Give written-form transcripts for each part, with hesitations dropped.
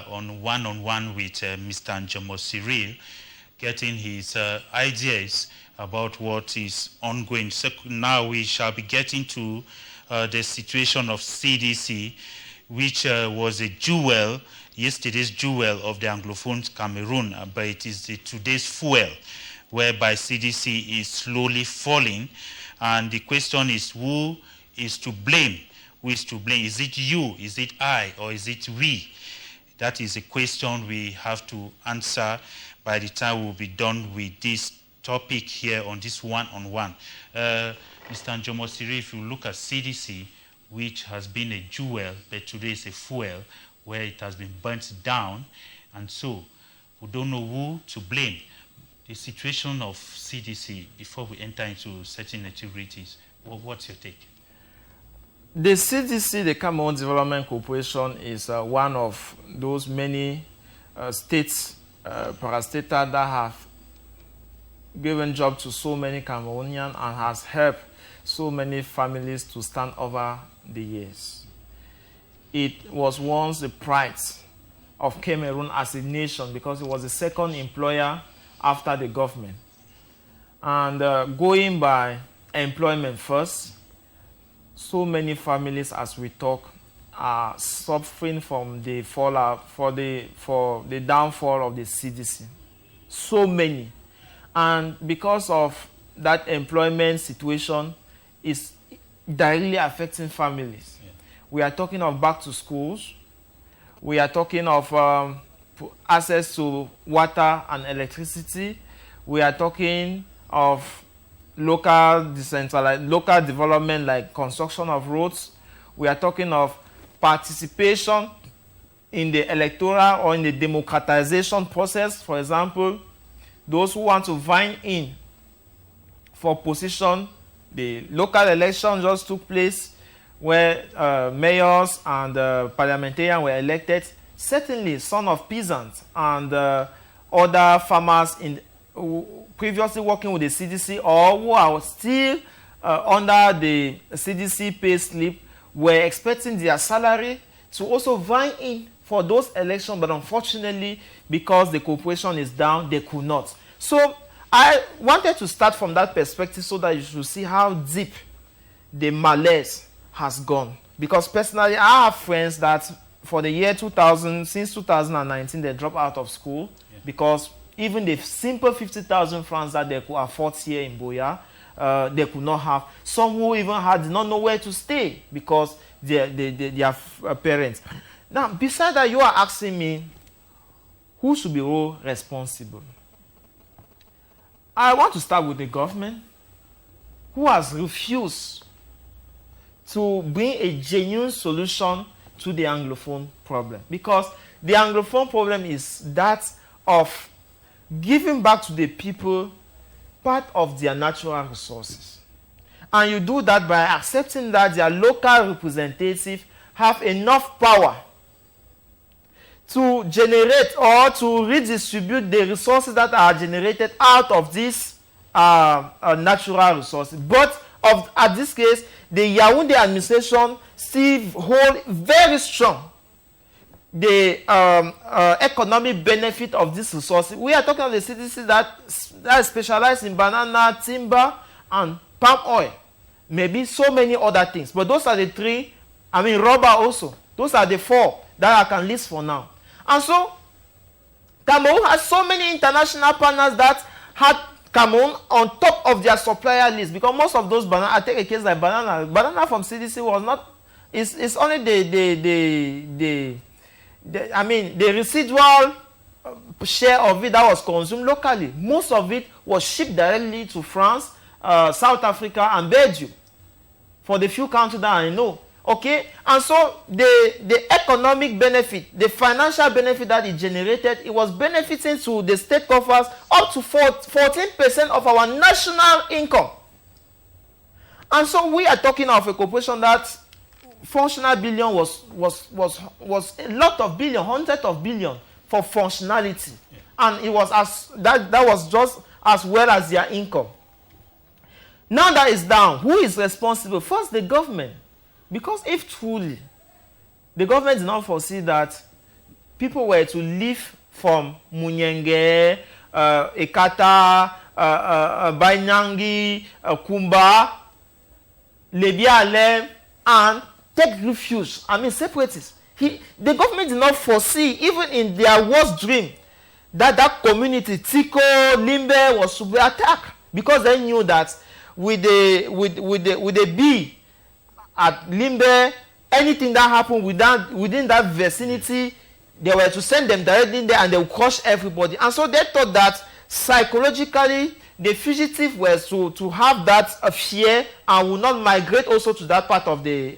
on one-on-one with Mr. Njomo Cyril, getting his ideas about what is ongoing. So now we shall be getting to the situation of CDC, which was a jewel, yesterday's jewel of the Anglophone Cameroon, but it is today's fuel, whereby CDC is slowly falling. And the question is, who is to blame? Who is to blame? Is it you? Is it I? Or is it we? That is a question we have to answer by the time we'll be done with this topic here on this one-on-one. Mr. Njomo Cyril, if you look at CDC, which has been a jewel, but today is a fuel, where it has been burnt down, and so we don't know who to blame. The situation of CDC, before we enter into certain nitty-gritties, what's your take? The CDC, the Cameroon Development Corporation, is one of those many states, parastatals, that have given job to so many Cameroonians and has helped so many families to stand over the years. It was once the pride of Cameroon as a nation because it was the second employer after the government. And going by employment first, so many families, as we talk, are suffering from the fallout for the downfall of the CDC. So many. And because of that employment situation, it's directly affecting families. Yeah. We are talking of back to schools. We are talking of access to water and electricity. We are talking of local development like construction of roads. We are talking of participation in the electoral or in the democratization process. For example, those who want to vying in for position, the local election just took place where mayors and parliamentarians were elected. Certainly, son of peasants and other farmers previously working with the CDC or who are still under the CDC pay slip were expecting their salary to also vie in for those elections, but unfortunately, because the corporation is down, they could not. So I wanted to start from that perspective so that you should see how deep the malaise has gone. Because personally, I have friends that for the year 2000, since 2019, they dropped out of school because even the simple 50,000 francs that they could afford here in Boya, they could not have. Some who even did not know where to stay because their parents. Now, besides that, you are asking me, who should be responsible? I want to start with the government, who has refused to bring a genuine solution to the Anglophone problem. Because the Anglophone problem is that of giving back to the people part of their natural resources. And you do that by accepting that their local representatives have enough power to generate or to redistribute the resources that are generated out of these natural resources. But at this case, the Yaoundé administration still hold very strong the economic benefit of these resources. We are talking about the CDC that specialize in banana, timber, and palm oil. Maybe so many other things. But those are the three. I mean, rubber also. Those are the four that I can list for now. And so, Cameroon has so many international partners that had Cameroon on top of their supplier list. Because most of those bananas, I take a case like banana. Banana from CDC was not, it's only the residual share of it that was consumed locally. Most of it was shipped directly to France, South Africa, and Belgium. For the few countries that I know. Okay? And so the economic benefit, the financial benefit that it generated, it was benefiting to the state coffers up to 14% of our national income. And so we are talking of a corporation that functional billion was a lot of billion, hundreds of billion for functionality. Yeah. And it was that was just as well as their income. Now that is down, who is responsible? First, the government. Because if truly the government did not foresee that people were to leave from Munyenge, Ekata, Bainangi, Kumba, Lebiale, and take refuge. I mean, separatists. The government did not foresee, even in their worst dream, that community, Tiko, Limbe, was to be attacked, because they knew that with the B at Limbe, anything that happened within that vicinity, they were to send them directly there and they would crush everybody. And so they thought that psychologically the fugitive was to have that fear and would not migrate also to that part of the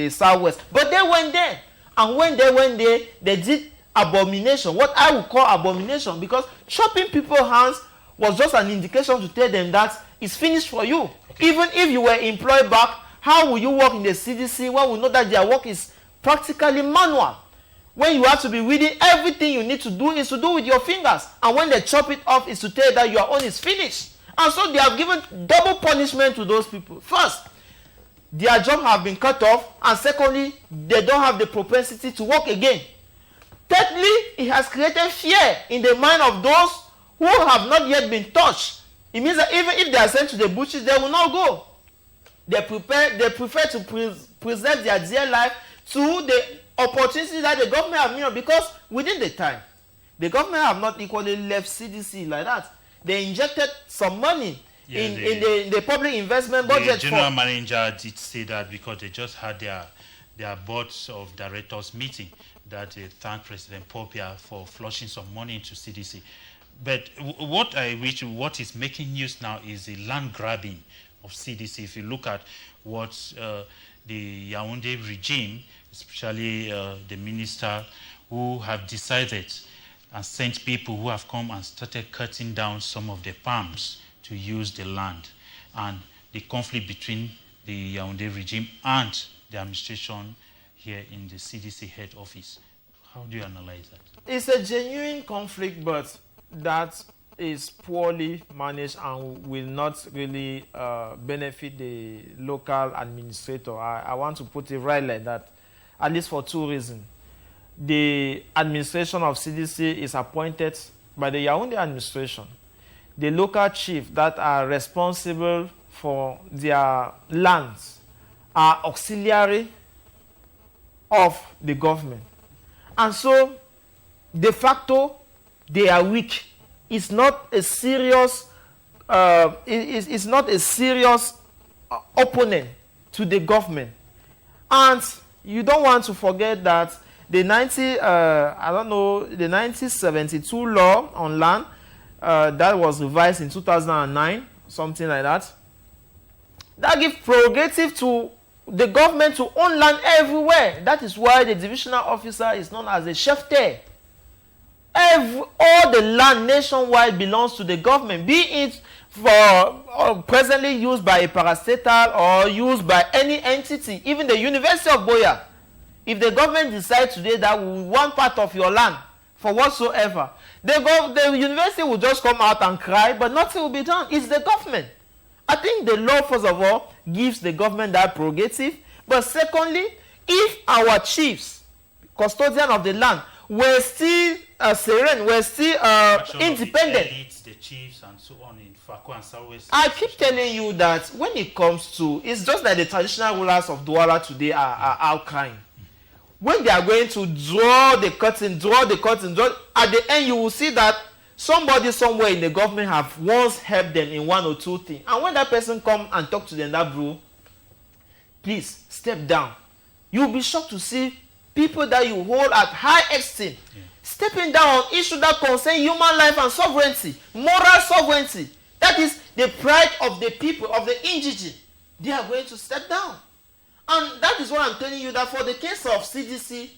southwest. But they went there, and when they went there, they did abomination, what I would call abomination, because chopping people's hands was just an indication to tell them that it's finished for you. Okay. Even if you were employed back, how will you work in the CDC when we know that their work is practically manual? When you have to be reading, everything you need to do is to do with your fingers. And when they chop it off, is to tell you that your own is finished. And so they have given double punishment to those people. First, their job have been cut off. And secondly, they don't have the propensity to work again. Thirdly, it has created fear in the mind of those who have not yet been touched. It means that even if they are sent to the bushes, they will not go. They prefer to preserve their dear life to the opportunity that the government have made, because within the time, the government have not equally left CDC like that. They injected some money in the public investment budget. The general manager did say that because they just had their board of directors meeting, that they thanked President Popia for flushing some money into CDC. But what is making news now is the land grabbing of CDC. If you look at what the Yaoundé regime, especially the minister, who have decided and sent people who have come and started cutting down some of the palms to use the land, and the conflict between the Yaoundé regime and the administration here in the CDC head office. How do you analyze that? It's a genuine conflict, but that is poorly managed and will not really benefit the local administrator. I want to put it right like that, at least for two reasons. The administration of CDC is appointed by the Yaoundé administration. The local chiefs that are responsible for their lands are auxiliary of the government. And so, de facto, they are weak. It's not a serious, it's not a serious opponent to the government. And you don't want to forget that the 1972 law on land that was revised in 2009, something like that, that gives prerogative to the government to own land everywhere. That is why the divisional officer is known as a cheftain. All the land nationwide belongs to the government, be it for presently used by a parastatal or used by any entity, even the University of Boya. If the government decides today that we want part of your land for whatsoever, the university will just come out and cry, but nothing will be done. It's the government. I think the law, first of all, gives the government that prerogative. But secondly, if our chiefs, custodian of the land, were still serene, were still independent. The elites, the chiefs, and so on in Fako and Southwest. I keep telling you that when it comes to, it's just like the traditional rulers of Douala today are outcrying. When they are going to draw the curtain, at the end you will see that somebody somewhere in the government have once helped them in one or two things. And when that person come and talk to them, that bro, please step down. You'll be shocked to see people that you hold at high esteem stepping down on issues that concern human life and sovereignty, moral sovereignty. That is the pride of the people, of the indigent. They are going to step down. And that is what I'm telling you, that for the case of CDC,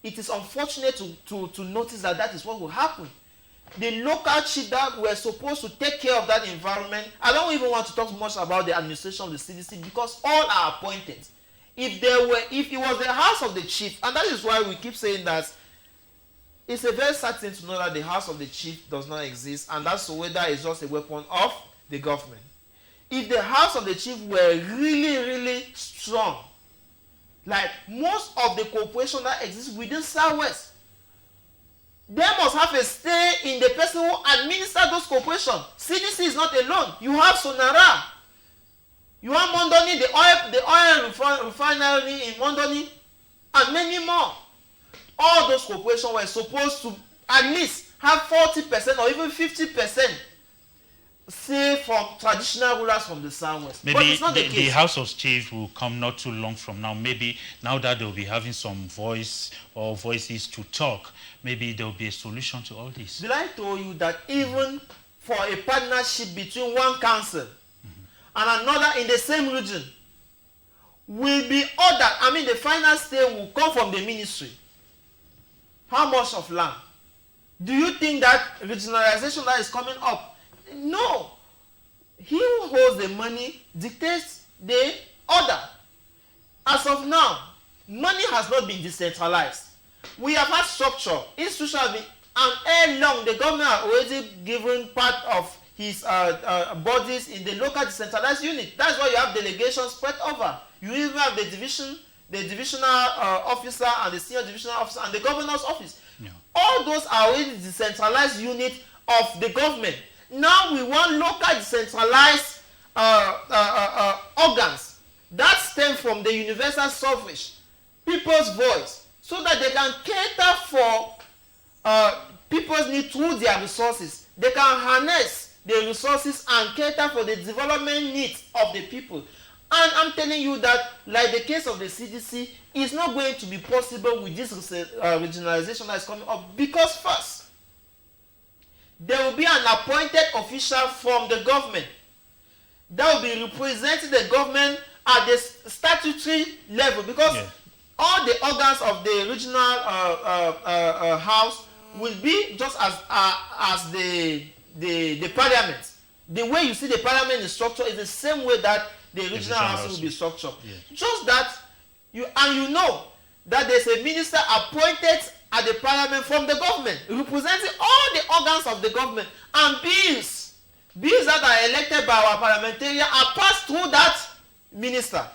it is unfortunate to notice that is what will happen. The local chief that were supposed to take care of that environment, I don't even want to talk much about the administration of the CDC because all are appointed. If it was the house of the chief, and that is why we keep saying that it's a very sad thing to know that the house of the chief does not exist, and that's whether it's just a weapon of the government. If the house of the chief were really, really strong, like most of the corporations that exist within Southwest, in the person who administers those corporations. CDC is not alone. You have Sonara. You have Mondoni, the oil refinery in Mondoni, and many more. All those corporations were supposed to at least have 40% or even 50% say from traditional rulers from the Southwest. Maybe but it's not the case. The House of Chiefs will come not too long from now. Maybe now that they'll be having some voice or voices to talk, maybe there will be a solution to all this. Did I tell you that even for a partnership between one council and another in the same region will be ordered, I mean the final say will come from the ministry. How much of land? Do you think that regionalization that is coming up? No. He who holds the money dictates the order. As of now, money has not been decentralized. We have had structure. Institutions have been, and ere long, the government has already given part of his bodies in the local decentralized unit. That's why you have delegations spread over. You even have the divisional officer and the senior divisional officer and the governor's office. Yeah. All those are already decentralized units of the government. Now we want local decentralized organs that stem from the universal suffrage, people's voice, so that they can cater for people's need through their resources. They can harness the resources and cater for the development needs of the people. And I'm telling you that, like the case of the CDC, it's not going to be possible with this regionalization that is coming up, because first, there will be an appointed official from the government that will be representing the government at the statutory level, because all the organs of the regional house will be just as the parliament. The way you see the parliament is structured is the same way that the regional house will be structured. Yeah. Just that you know that there's a minister appointed at the parliament from the government, representing all the organs of the government, and bills that are elected by our parliamentarians are passed through that minister.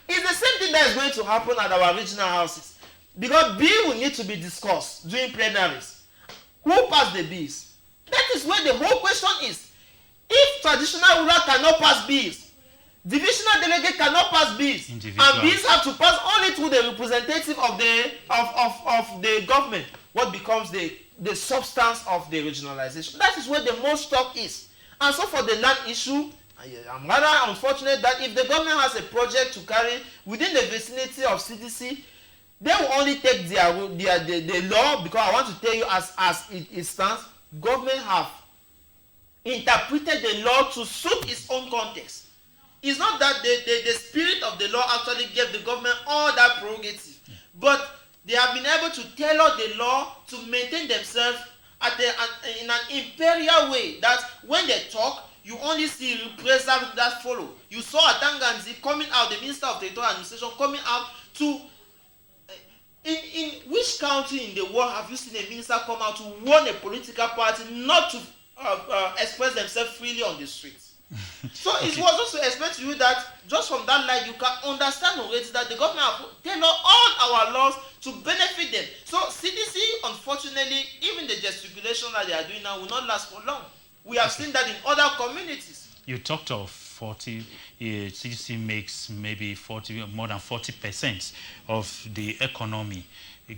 It's the same thing that is going to happen at our regional houses, because bills will need to be discussed during plenaries. Who passed the bills? That is where the whole question is. If traditional ruler cannot pass bills, divisional delegate cannot pass bills, and bills have to pass only through the representative of the government. What becomes the substance of the regionalization? That is where the most talk is. And so for the land issue, I'm rather unfortunate that if the government has a project to carry within the vicinity of CDC, they will only take the law, because I want to tell you as it stands, government have interpreted the law to suit its own context. It's not that the spirit of the law actually gave the government all that prerogative, but they have been able to tailor the law to maintain themselves in an imperial way, that when they talk, you only see reprisals that follow. You saw Atanganzi coming out, the Minister of Territorial Administration, coming out to... In which country in the world have you seen a minister come out to warn a political party not to express themselves freely on the streets? So it was also explained to you that just from that light you can understand already that the government have tailored all our laws to benefit them. So CDC, unfortunately, even the gesticulation that they are doing now will not last for long. We have seen that in other communities. You talked of 40, CDC makes maybe more than 40% of the economy,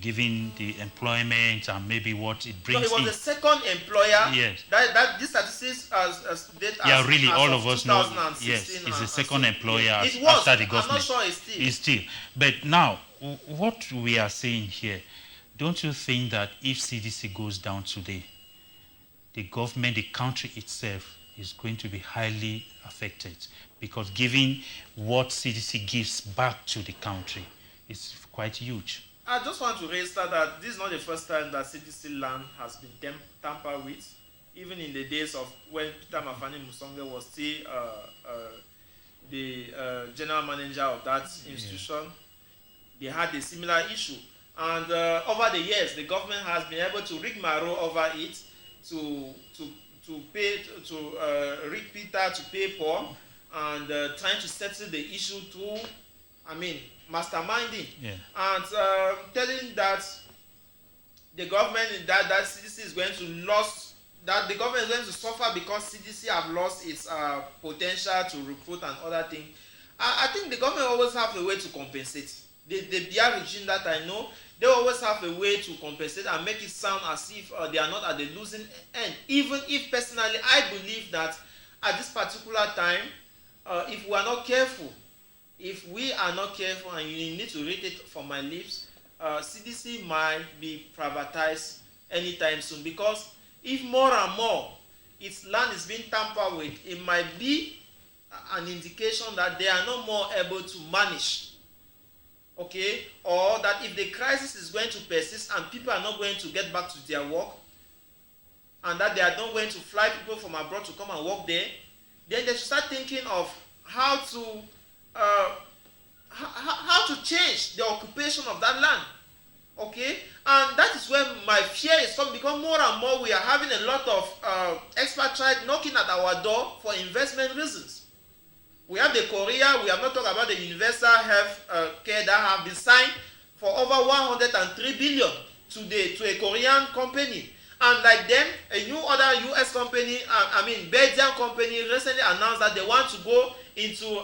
given the employment and maybe what it brings in. So it was the second employer. Yes. That this statistics really, all of us know. Yes, it's the second employer after the government. I'm not sure it's still. But now, what we are saying here, don't you think that if CDC goes down today, the government, the country itself, is going to be highly affected? Because given what CDC gives back to the country, it's quite huge. I just want to register that this is not the first time that CDC land has been tampered with. Even in the days of when Peter Mafani Musonge was still the general manager of that institution, they had a similar issue. And over the years, the government has been able to rigmarole over it, to rig Peter to pay Paul, and trying to settle the issue through, masterminding. Yeah. And telling that the government that CDC is going to lose, that the government is going to suffer because CDC have lost its potential to recruit and other things. I think the government always have a way to compensate. The BR regime that I know, they always have a way to compensate and make it sound as if they are not at the losing end. Even if personally I believe that at this particular time, if we are not careful, and you need to read it from my lips, CDC might be privatized anytime soon, because if more and more its land is being tampered with, it might be an indication that they are no more able to manage, okay, or that if the crisis is going to persist and people are not going to get back to their work, and that they are not going to fly people from abroad to come and work there, then they should start thinking of how to change the occupation of that land, okay? And that is where my fear is coming, because more and more we are having a lot of expatriates knocking at our door for investment reasons. We have the Korea, we have not talked about the universal health care that have been signed for over 103 billion to a Korean company. And like them, a new other US company, Belgian company recently announced that they want to go into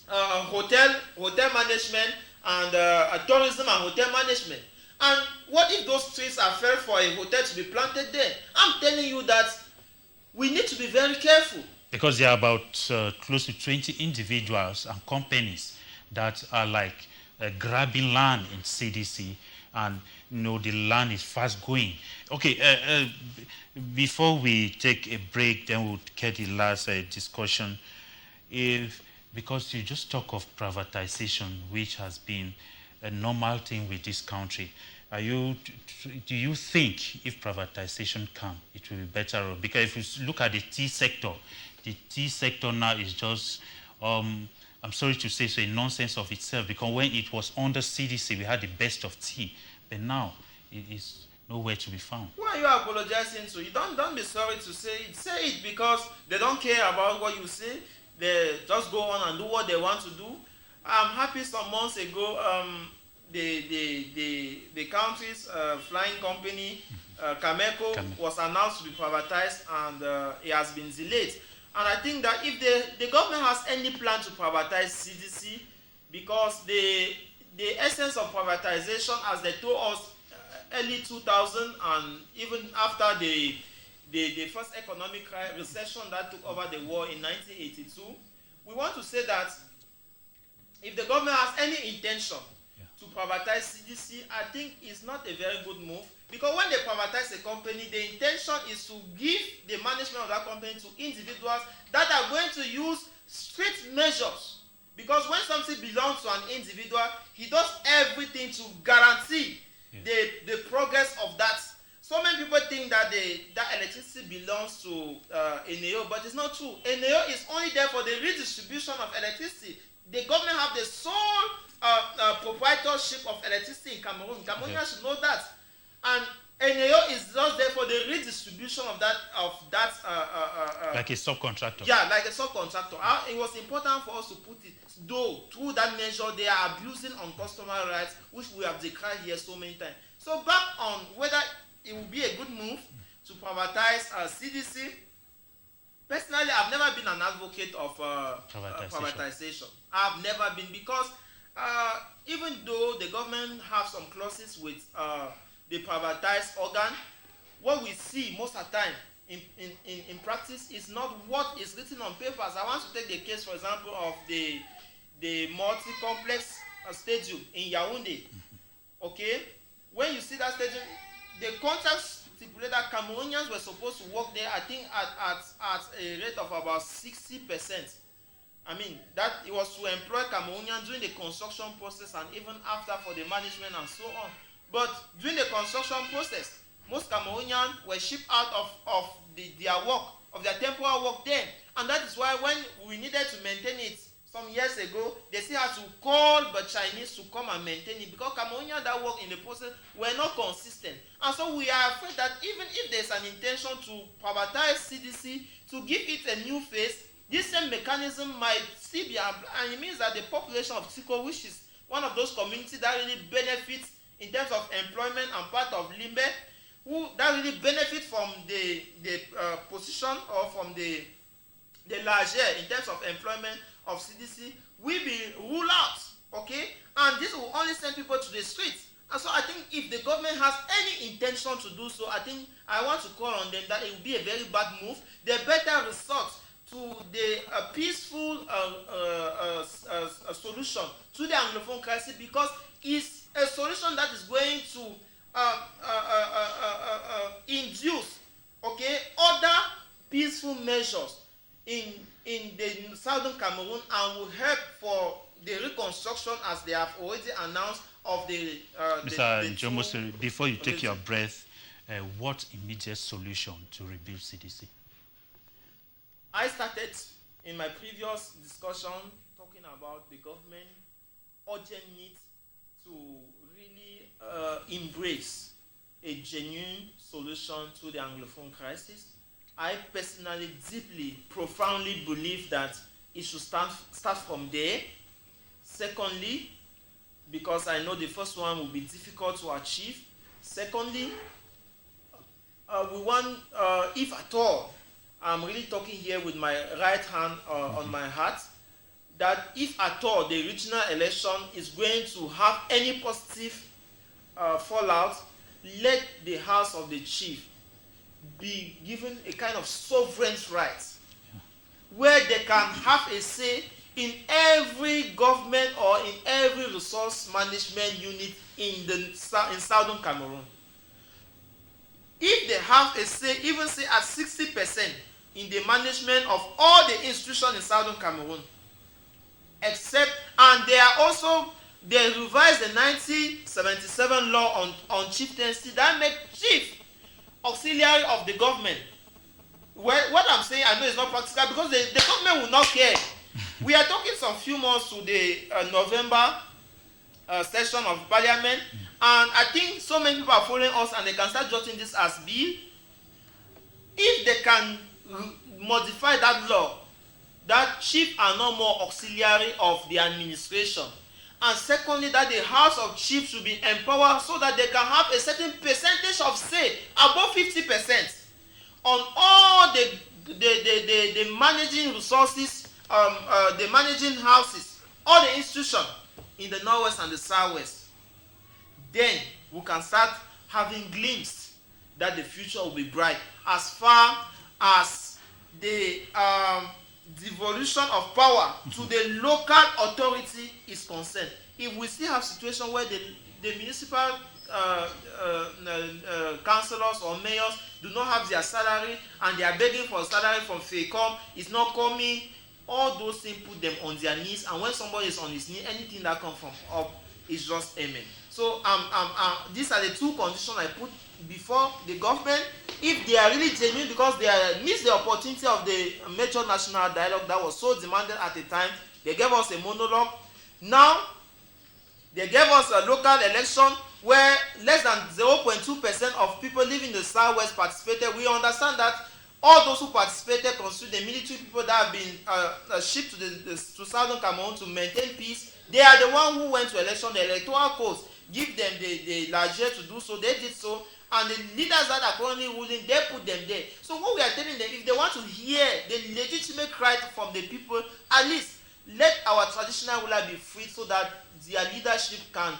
hotel management and tourism and hotel management. And what if those trees are fair for a hotel to be planted there? I'm telling you that we need to be very careful. Because there are about close to 20 individuals and companies that are like grabbing land in CDC, and the land is fast going. Okay, before we take a break, then we'll get the last discussion. Because you just talk of privatization, which has been a normal thing with this country. Do you think if privatization comes, it will be better? Because if you look at the tea sector now is just, I'm sorry to say so, a nonsense of itself, because when it was under CDC, we had the best of tea, but now it is nowhere to be found. Why are you apologizing to? You don't be sorry to say it. Say it because they don't care about what you say. They just go on and do what they want to do. I'm happy some months ago, the country's flying company, Cameroon, was announced to be privatized, and it has been delayed. And I think that if the government has any plan to privatize CDC, because the essence of privatization, as they told us early 2000, and even after the first economic recession that took over the war in 1982, we want to say that if the government has any intention to privatize CDC, I think it's not a very good move, because when they privatize a company, the intention is to give the management of that company to individuals that are going to use strict measures. Because when something belongs to an individual, he does everything to guarantee the progress of that. So many people think that that electricity belongs to NAO, but it's not true. NAO is only there for the redistribution of electricity. The government have the sole proprietorship of electricity in Cameroon. Cameroonians should know that. And NAO is just there for the redistribution of that. Like a subcontractor. Yeah, like a subcontractor. It was important for us to put it, though, through that measure, they are abusing on customer rights, which we have decried here so many times. So back on whether it would be a good move to privatize CDC. Personally, I've never been an advocate of privatization. I've never been, because even though the government have some clauses with the privatized organ, what we see most of the time in practice is not what is written on papers. I want to take the case, for example, of the multi-complex stadium in Yaoundé. Okay, when you see that stadium, the contract stipulated that Cameroonians were supposed to work there, I think at a rate of about 60%. I mean, that it was to employ Cameroonians during the construction process and even after for the management and so on. But during the construction process, most Cameroonians were shipped out of their temporary work there. And that is why when we needed to maintain it some years ago, they still had to call the Chinese to come and maintain it, because Cameroonians that work in the process were not consistent. And so we are afraid that even if there's an intention to privatize CDC, to give it a new face, this same mechanism might still be, and it means that the population of Tiko, which is one of those communities that really benefits in terms of employment and part of Limbe, who that really benefit from the position or from the larger in terms of employment of CDC will be ruled out, okay? And this will only send people to the streets. And so I think if the government has any intention to do so, I think I want to call on them that it will be a very bad move. They better resort to the peaceful solution to the Anglophone crisis, because it's a solution that is going to induce, okay, other peaceful measures in the southern Cameroon and will help for the reconstruction, as they have already announced, of the Mr. Njomosiri, before you take your breath, what immediate solution to rebuild CDC? I started in my previous discussion talking about the government urgent need to really embrace a genuine solution to the Anglophone crisis. I personally, deeply, profoundly believe that it should start from there. Secondly, because I know the first one will be difficult to achieve. Secondly, we want, if at all, I'm really talking here with my right hand on my heart, that if at all the regional election is going to have any positive fallout, let the House of the Chief be given a kind of sovereign right, where they can have a say in every government or in every resource management unit in southern Cameroon. If they have a say, even say at 60% in the management of all the institutions in southern Cameroon, except, and they are also, they revised the 1977 law on chieftaincy that make chief auxiliary of the government. Well, what I'm saying, I know it's not practical because the government will not care. We are talking some few months to the November session of Parliament, and I think so many people are following us and they can start jotting this as bill. If they can modify that law, that chiefs are no more auxiliary of the administration, and secondly, that the House of Chiefs should be empowered so that they can have a certain percentage of say, above 50%, on all the managing resources, the managing houses, all the institutions in the northwest and the southwest. Then we can start having glimpse that the future will be bright as far as the devolution of power to the local authority is concerned. If we still have situation where the municipal councillors or mayors do not have their salary and they are begging for salary from FECOM, it's not coming, all those things put them on their knees, and when somebody is on his knee, anything that comes from up is just amen. So these are the two conditions I put before the government. If they are really genuine, because they missed the opportunity of the major national dialogue that was so demanded at the time, they gave us a monologue. Now, they gave us a local election where less than 0.2% of people living in the southwest participated. We understand that all those who participated constitute the military people that have been shipped to southern Cameroon to maintain peace. They are the ones who went to election. The electoral codes give them the largesse to do so. They did so. And the leaders that are currently ruling, they put them there. So what we are telling them, if they want to hear the legitimate cry from the people, at least let our traditional ruler be free so that their leadership can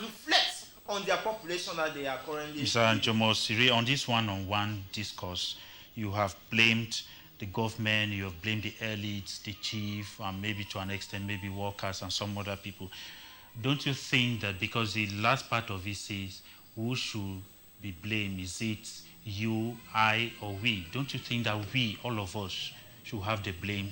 reflect on their population that they are currently. Mr. Njomosiri, on this one-on-one discourse, you have blamed the government, you have blamed the elites, the chief, and maybe to an extent, maybe workers and some other people. Don't you think that because the last part of it says, who should be blamed? Is it you, I, or we? Don't you think that we, all of us, should have the blame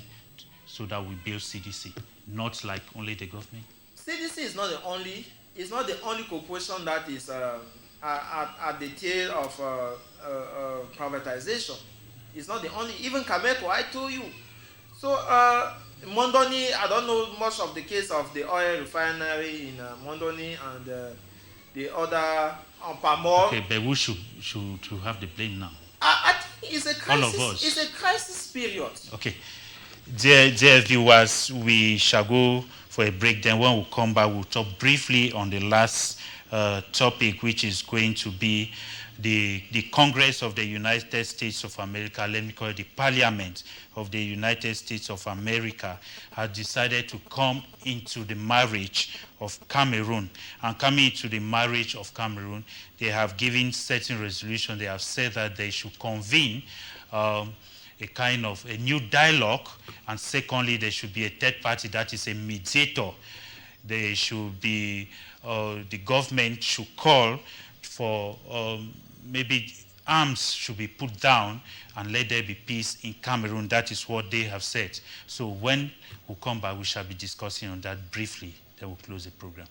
so that we build CDC, not like only the government? CDC is not the only. It's not the only corporation that is at the tail of privatization. It's not the only. Even Cameco, I told you. So Mondoni, I don't know much of the case of the oil refinery in Mondoni and the other Pamol. Okay, but who should have the blame now? I think it's a crisis. All of us. It's a crisis period. Okay. Dear viewers, we shall go for a break. Then when we come back, we'll talk briefly on the last topic, which is going to be the Congress of the United States of America, let me call it the Parliament of the United States of America, has decided to come into the marriage of Cameroon. And coming into the marriage of Cameroon, they have given certain resolutions. They have said that they should convene a kind of a new dialogue, and secondly, there should be a third party that is a mediator. They should be, the government should call for maybe arms should be put down and let there be peace in Cameroon. That is what they have said. So when we come back, we shall be discussing on that briefly. Then we'll close the program.